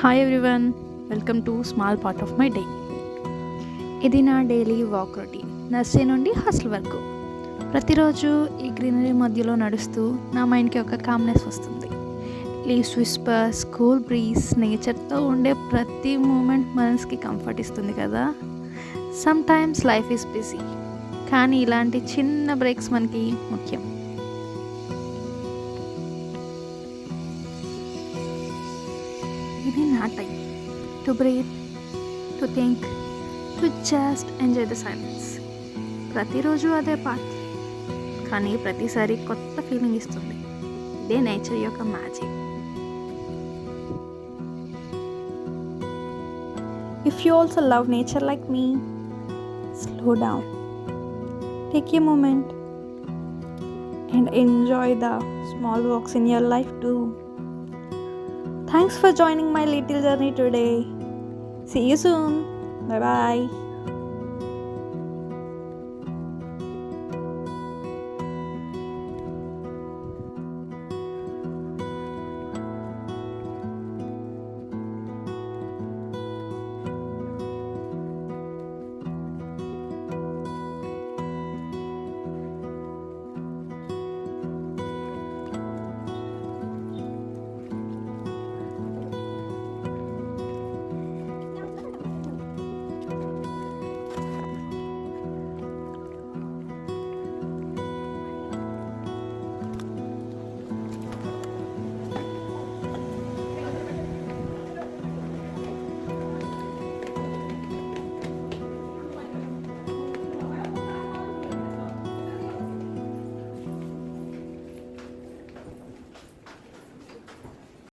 Hi everyone, welcome to small part of my day. ఇది నా daily walk routine. Nursery నుండి hostel వరకు ప్రతిరోజు ఈ గ్రీనరీ మధ్యలో నడుస్తూ నా మైండ్కి ఒక కామ్నెస్ వస్తుంది. లీవ్స్ విస్పర్స్, కూల్ బ్రీజ్, నేచర్తో ఉండే ప్రతి మూమెంట్ మనసుకి కంఫర్ట్ ఇస్తుంది కదా. Some times life is busy, కానీ ఇలాంటి చిన్న బ్రేక్స్ మనకి ముఖ్యం. ఇది నా time to breathe, to think, to just enjoy the silence. ప్రతిరోజు అదే పాత్, కానీ ప్రతిసారి కొత్త ఫీలింగ్ ఇస్తుంది. ఇదే నేచర్ యొక్క magic. If you also love nature like me, slow down, take a moment and enjoy the small walks in your life too. Thanks for joining my little journey today. See you soon. Bye bye.